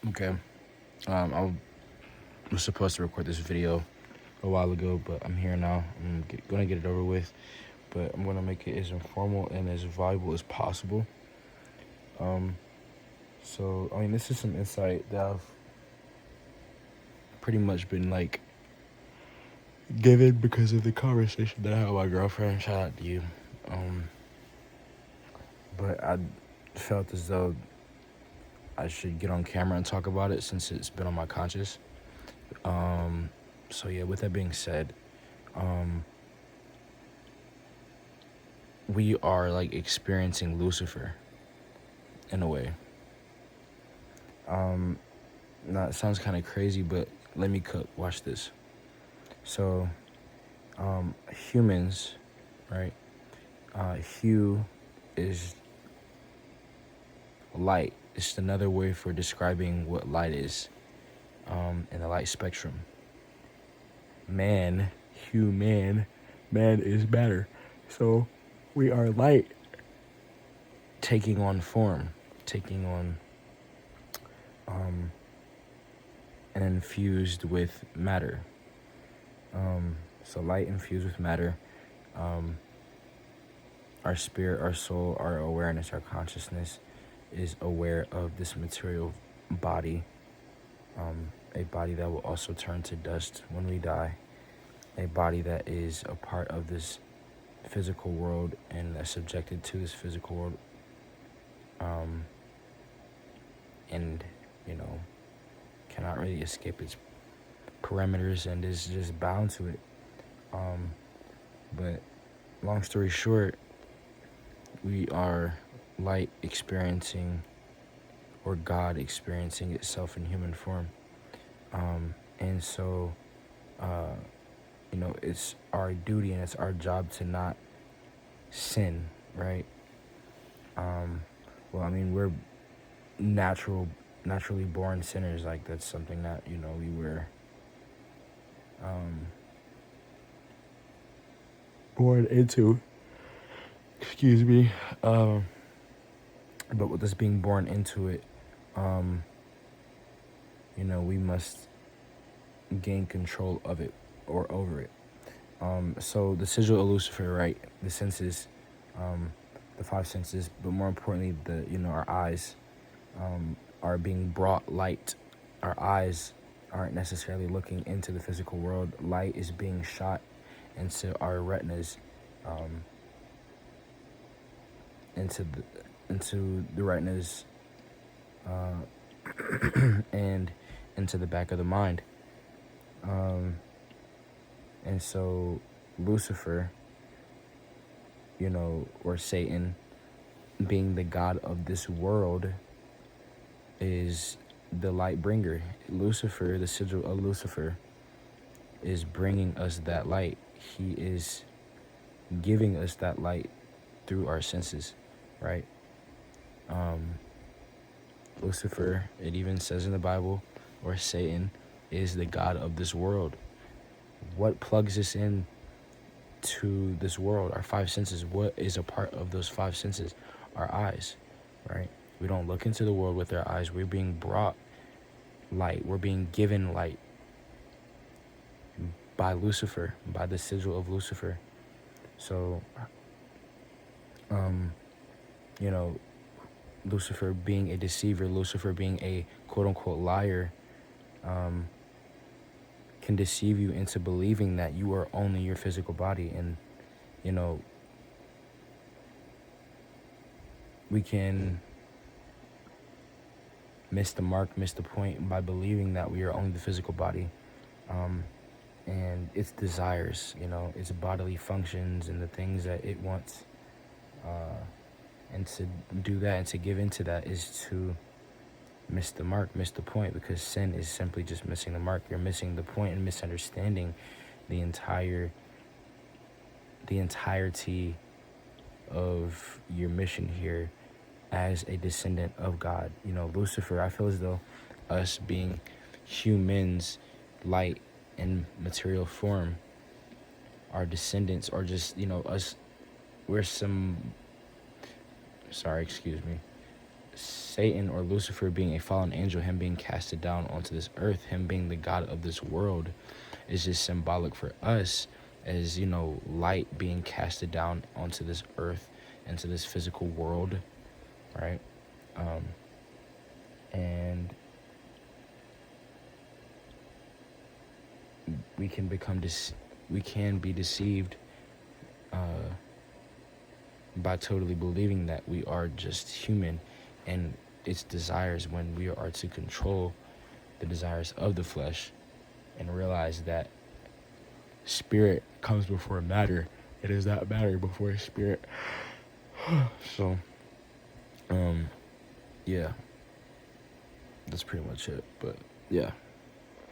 Okay. I was supposed to record this video a while ago, but I'm here now. Gonna get it over with, but I'm gonna make it as informal and as valuable as possible. So I mean, this is some insight that I've pretty much been like given because of the conversation that I had with my girlfriend. Shout out to you. But I felt as though I should get on camera and talk about it since it's been on my conscience. So yeah, with that being said, we are like experiencing Lucifer in a way. Now it sounds kind of crazy, but let me cook. Watch this. So, humans, right? Hue is light. It's another word for describing what light is in the light spectrum. Man is matter. So we are light taking on form, taking on and infused with matter. So light infused with matter. Our spirit, our soul, our awareness, our consciousness is aware of this material body, a body that will also turn to dust when we die, a body that is a part of this physical world and that's subjected to this physical world, and cannot really escape its parameters and is just bound to it. But long story short, we are light experiencing, or God experiencing itself in human form. And so, it's our duty and it's our job to not sin, right? We're naturally born sinners. Like, that's something that, we were born into. Excuse me. But with us being born into it, we must gain control of it or over it. So the sigil of Lucifer, right? The senses, the five senses, but more importantly, our eyes are being brought light. Our eyes aren't necessarily looking into the physical world. Light is being shot into our retinas, into the retinas, and into the back of the mind. And so Lucifer, or Satan, being the god of this world, is the light bringer. Lucifer, the sigil of Lucifer, is bringing us that light. He is giving us that light through our senses, right? Lucifer, it even says in the Bible, or Satan, is the god of this world. What plugs us in to this world? Our five senses. What is a part of those five senses? Our eyes, right? We don't look into the world with our eyes. We're being brought light. We're being given light by Lucifer, by the sigil of Lucifer. So, Lucifer being a deceiver, Lucifer being a quote-unquote liar, can deceive you into believing that you are only your physical body. And, we can miss the mark, miss the point by believing that we are only the physical body. And its desires, its bodily functions and the things that it wants. And to do that and to give into that is to miss the mark, miss the point, because sin is simply just missing the mark. You're missing the point and misunderstanding the entirety of your mission here as a descendant of God. Lucifer, I feel as though us being humans, light in material form, our descendants, or just, we're Satan or Lucifer being a fallen angel, him being casted down onto this earth, him being the god of this world, is just symbolic for us as, light being casted down onto this earth, into this physical world, right? And we can be deceived by totally believing that we are just human and its desires, when we are to control the desires of the flesh and realize that spirit comes before matter. It is not matter before spirit. So, yeah, that's pretty much it. But yeah.